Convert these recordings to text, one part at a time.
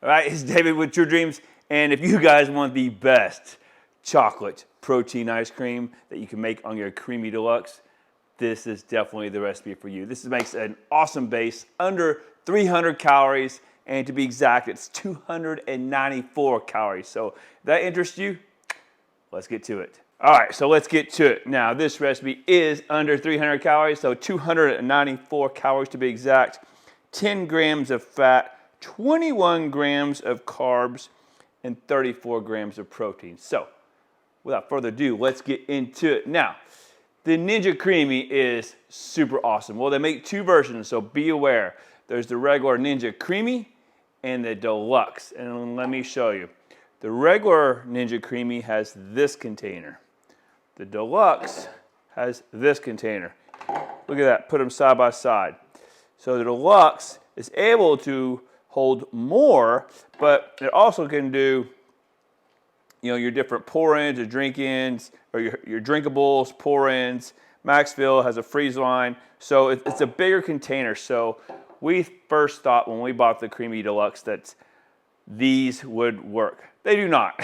All right, it's David with True Dreams, and if you guys want the best chocolate protein ice cream that you can make on your Creami Deluxe, this is definitely the recipe for you. This makes an awesome base, under 300 calories, and to be exact, it's 294 calories. So if that interests you, let's get to it. All right, so let's get to it. Now, this recipe is under 300 calories, so 294 calories to be exact, 10 grams of fat, 21 grams of carbs, and 34 grams of protein. So, without further ado, let's get into it. Now, the Ninja Creami is super awesome. Well, they make two versions, so be aware. There's the regular Ninja Creami and the Deluxe. And let me show you. The regular Ninja Creami has this container. The Deluxe has this container. Look at that, put them side by side. So the Deluxe is able to hold more, but it also can do, you know, your different pour-ins or drink-ins, or your drinkables, pour-ins. Maxville has a freeze line, so it's a bigger container. So we first thought when we bought the Creami Deluxe that these would work. They do not.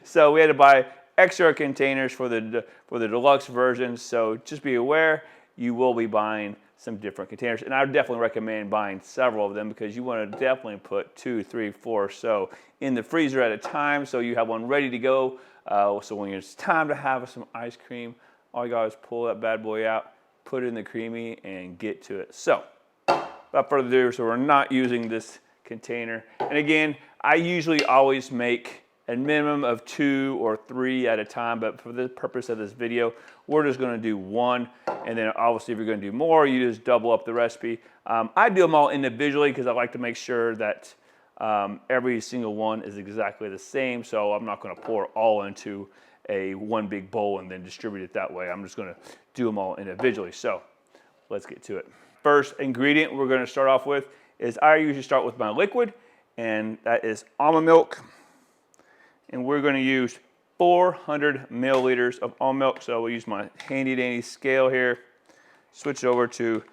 So we had to buy extra containers for the Deluxe version. So just be aware, you will be buying some different containers. And I would definitely recommend buying several of them because you want to definitely put 2, 3, 4 or so in the freezer at a time so you have one ready to go. So when it's time to have some ice cream, all you got is pull that bad boy out, put it in the Creami, and get to it. So without further ado, so we're not using this container. And again, I usually always make a minimum of 2 or 3 at a time, but for the purpose of this video, we're just gonna do 1, and then obviously if you're gonna do more, you just double up the recipe. I do them all individually because I like to make sure that every single one is exactly the same, so I'm not gonna pour all into one big bowl and then distribute it that way. I'm just gonna do them all individually. So let's get to it. First ingredient we're gonna start off with is I usually start with my liquid, and that is almond milk. And we're going to use 400 milliliters of almond milk. So we'll use my handy dandy scale here, switch over to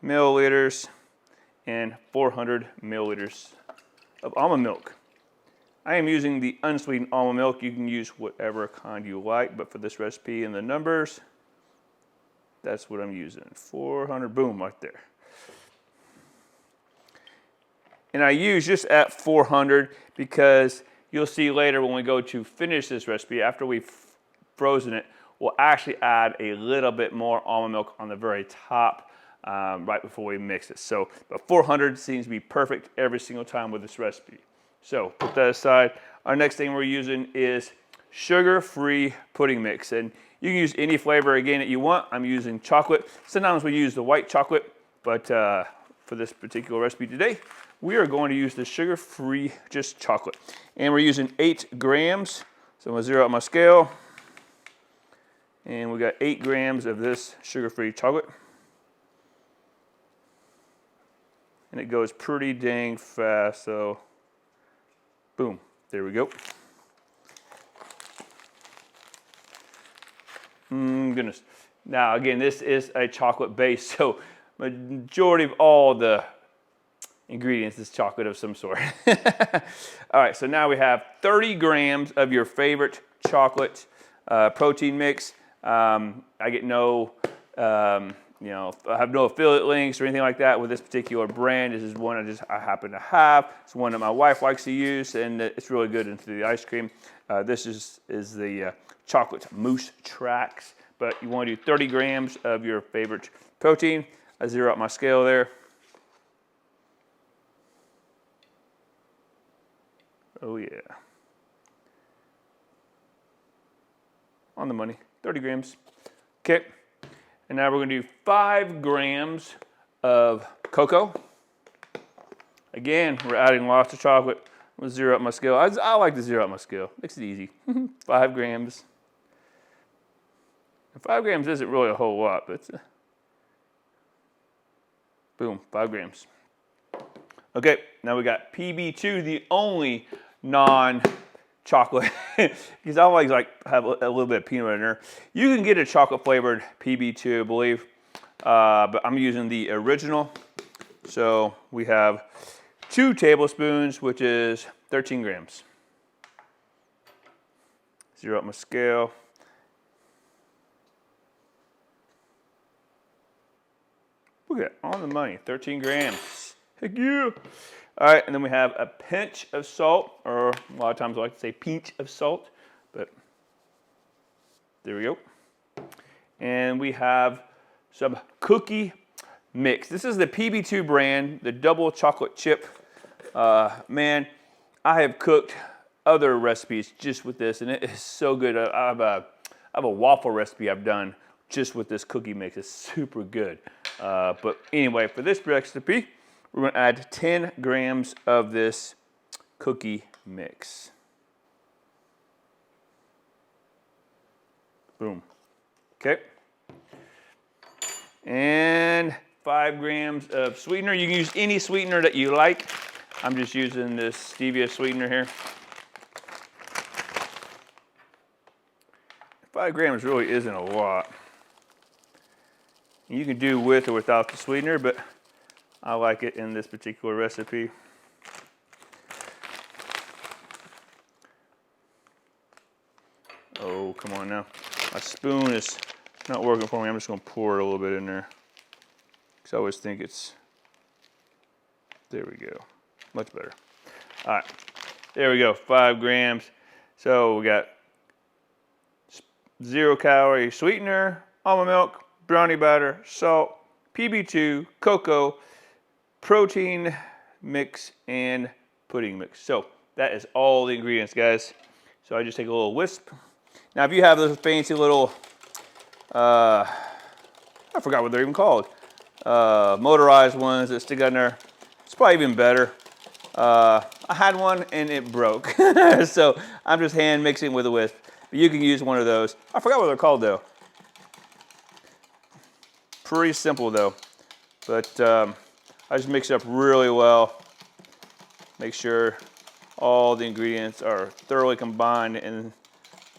milliliters, and 400 milliliters of almond milk. I am using the unsweetened almond milk. You can use whatever kind you like, but for this recipe and the numbers, that's what I'm using. 400, boom, right there. And I use just at 400 because you'll see later when we go to finish this recipe, after we've frozen it, we'll actually add a little bit more almond milk on the very top right before we mix it. So, but 400 seems to be perfect every single time with this recipe. So put that aside. Our next thing we're using is sugar-free pudding mix. And you can use any flavor again that you want. I'm using chocolate. Sometimes we use the white chocolate, but for this particular recipe today, we are going to use the sugar-free just chocolate. And we're using 8 grams. So I'm gonna zero out my scale. And we got 8 grams of this sugar-free chocolate. And it goes pretty dang fast, so boom, there we go. Goodness. Now again, this is a chocolate base, so majority of all the ingredients is chocolate of some sort. All right, so now we have 30 grams of your favorite chocolate protein mix. I get no, you know, I have no affiliate links or anything like that with this particular brand. This is one I happen to have. It's one that my wife likes to use, and it's really good into the ice cream. This is the chocolate mousse tracks, but you want to do 30 grams of your favorite protein. I zero out my scale there. Oh yeah. On the money, 30 grams. Okay, and now we're gonna do 5 grams of cocoa. Again, we're adding lots of chocolate. I'm gonna zero out my scale. I like to zero out my scale, makes it easy. 5 grams. And 5 grams isn't really a whole lot, but it's boom, 5 grams. Okay, now we got PB2, the only non-chocolate, because I always like have a little bit of peanut butter in there. You can get a chocolate flavored PB2, I believe, but I'm using the original. So we have 2 tablespoons, which is 13 grams. Zero up my scale. Look at that, on the money, 13 grams. Heck yeah. All right, and then we have a pinch of salt, or a lot of times I like to say pinch of salt, but there we go. And we have some cookie mix. This is the PB2 brand, the double chocolate chip. Man, I have cooked other recipes just with this, and it is so good. I have a waffle recipe I've done just with this cookie mix. It's super good. But anyway, for this recipe, we're going to add 10 grams of this cookie mix. Boom. Okay. And 5 grams of sweetener. You can use any sweetener that you like. I'm just using this stevia sweetener here. 5 grams really isn't a lot. You can do with or without the sweetener, but I like it in this particular recipe. Oh, come on now. My spoon is not working for me. I'm just going to pour it a little bit in there. Because I always think it's, there we go. Much better. All right, there we go, 5 grams. So we got 0-calorie sweetener, almond milk, brownie batter, salt, PB2, cocoa, protein mix, and pudding mix. So that is all the ingredients, guys. So I just take a little whisk. Now, if you have those fancy little, I forgot what they're even called, motorized ones that stick on there, it's probably even better. I had one and it broke, so I'm just hand mixing with a whisk. But you can use one of those. I forgot what they're called though. Pretty simple though, but I just mix it up really well. Make sure all the ingredients are thoroughly combined in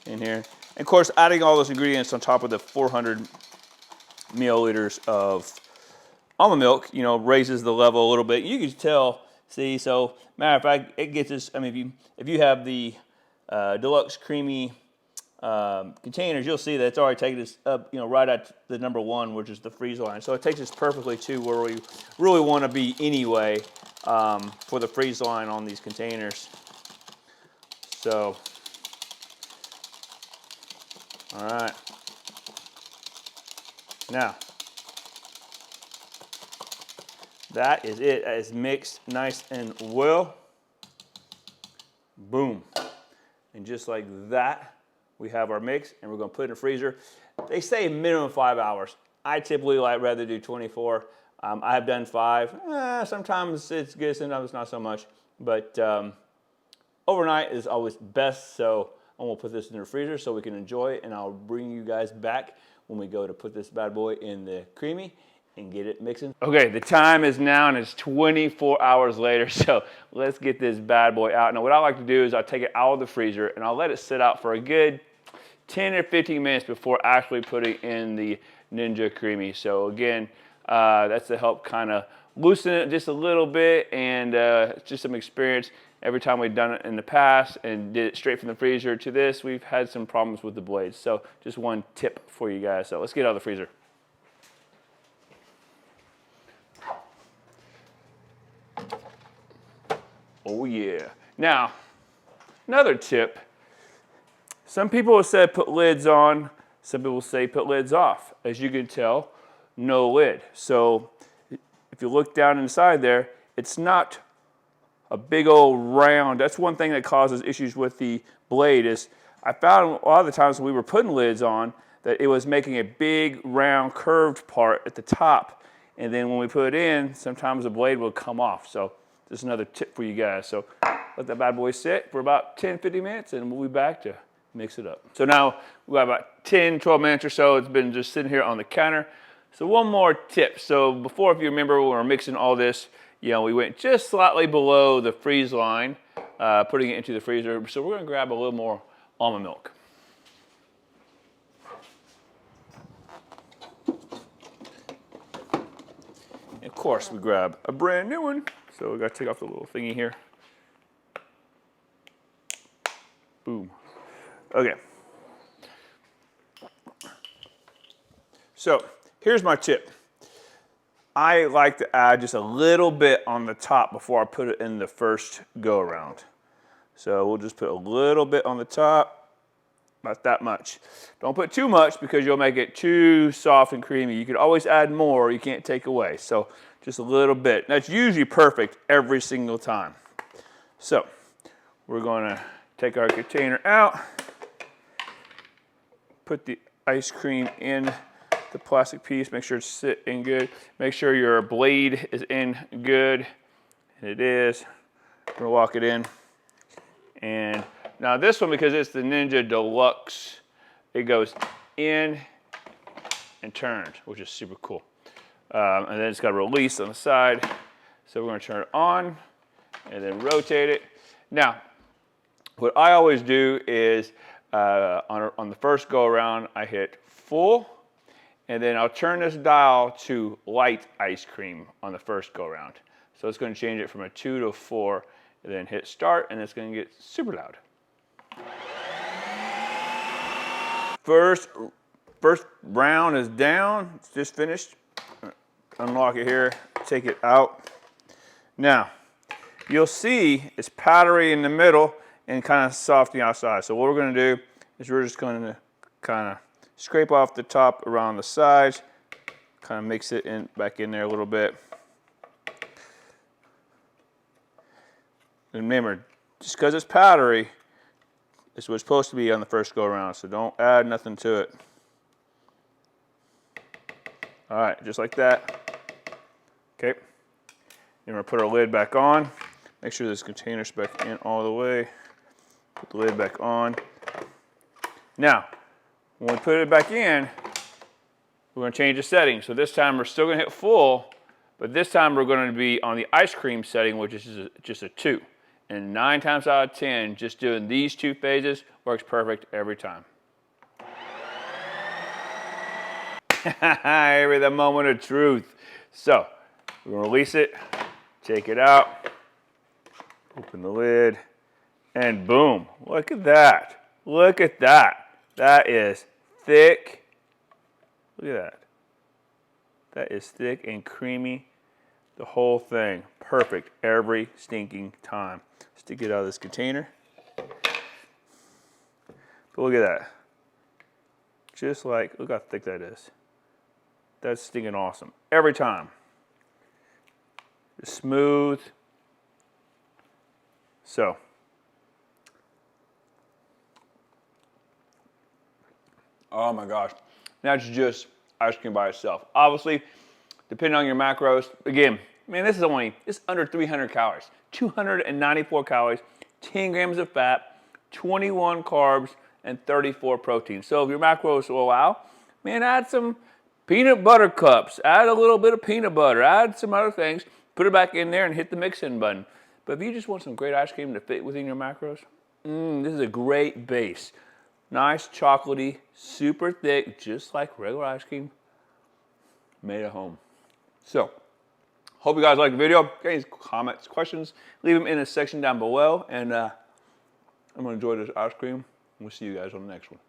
here. And of course, adding all those ingredients on top of the 400 milliliters of almond milk, you know, raises the level a little bit. You can tell, see, so matter of fact, it gets this, I mean, if you have the Deluxe Creami containers, you'll see that it's already taken us up, you know, right at the number 1, which is the freeze line. So it takes us perfectly to where we really want to be anyway for the freeze line on these containers. So, all right. Now, that is it. That is mixed nice and well. Boom. And just like that, we have our mix, and we're going to put it in the freezer. They say minimum 5 hours. I typically like rather do 24. I have done 5. Sometimes it's good, sometimes it's not so much. But overnight is always best, so I'm going to put this in the freezer so we can enjoy it, and I'll bring you guys back when we go to put this bad boy in the creamy and get it mixing. Okay, the time is now, and it's 24 hours later, so let's get this bad boy out. Now, what I like to do is I'll take it out of the freezer, and I'll let it sit out for a good 10 or 15 minutes before actually putting in the Ninja Creami. So again, that's to help kind of loosen it just a little bit, and just some experience. Every time we've done it in the past and did it straight from the freezer to this, we've had some problems with the blades. So just one tip for you guys. So let's get out of the freezer. Oh yeah. Now, another tip. Some people have said put lids on, some people say put lids off. As you can tell, no lid. So if you look down inside there, it's not a big old round. That's one thing that causes issues with the blade is I found a lot of the times when we were putting lids on that it was making a big round curved part at the top. And then when we put it in, sometimes the blade will come off. So just another tip for you guys. So let that bad boy sit for about 10-15 minutes and we'll be back to mix it up. So now we got about 10-12 minutes or so. It's been just sitting here on the counter. So one more tip. So before, if you remember, when we were mixing all this, you know, we went just slightly below the freeze line, putting it into the freezer. So we're gonna grab a little more almond milk. And of course, we grab a brand new one. So we got to take off the little thingy here. Boom. Okay. So here's my tip. I like to add just a little bit on the top before I put it in the first go around. So we'll just put a little bit on the top, about that much. Don't put too much because you'll make it too soft and creamy. You can always add more, you can't take away. So just a little bit. That's usually perfect every single time. So we're gonna take our container out, put the ice cream in the plastic piece, make sure it's sitting good. Make sure your blade is in good, and it is. We're gonna walk it in. And now this one, because it's the Ninja Deluxe, it goes in and turns, which is super cool. And then it's got a release on the side. So we're gonna turn it on and then rotate it. Now, what I always do is on the first go around, I hit full, and then I'll turn this dial to light ice cream on the first go around. So it's gonna change it from a 2 to a 4, and then hit start, and it's gonna get super loud. First round is down, it's just finished. Unlock it here, take it out. Now, you'll see it's powdery in the middle and kind of soft on the outside. So what we're gonna do is we're just gonna kind of scrape off the top around the sides, kind of mix it in back in there a little bit. And remember, just because it's powdery, it's what's supposed to be on the first go around, so don't add nothing to it. All right, just like that. Okay, then we're gonna put our lid back on. Make sure this container's back in all the way. Put the lid back on. Now, when we put it back in, we're gonna change the setting. So this time we're still gonna hit full, but this time we're gonna be on the ice cream setting, which is just a 2. And 9 times out of 10, just doing these 2 phases works perfect every time. Every the moment of truth. So, we're gonna release it, take it out, open the lid, and boom, look at that. Look at that. That is thick. Look at that. That is thick and creamy. The whole thing, perfect every stinking time. Stick it out of this container. But look at that. Just like, look how thick that is. That's stinking awesome. Every time. It's smooth. So. Oh my gosh. That's just ice cream by itself. Obviously, depending on your macros, again, man, this is under 300 calories. 294 calories, 10 grams of fat, 21 carbs, and 34 protein. So if your macros will allow, man, add some peanut butter cups, add a little bit of peanut butter, add some other things, put it back in there and hit the mix-in button. But if you just want some great ice cream to fit within your macros, this is a great base. Nice, chocolatey, super thick, just like regular ice cream, made at home. So, hope you guys liked the video. Got any comments, questions, leave them in the section down below. And I'm going to enjoy this ice cream. We'll see you guys on the next one.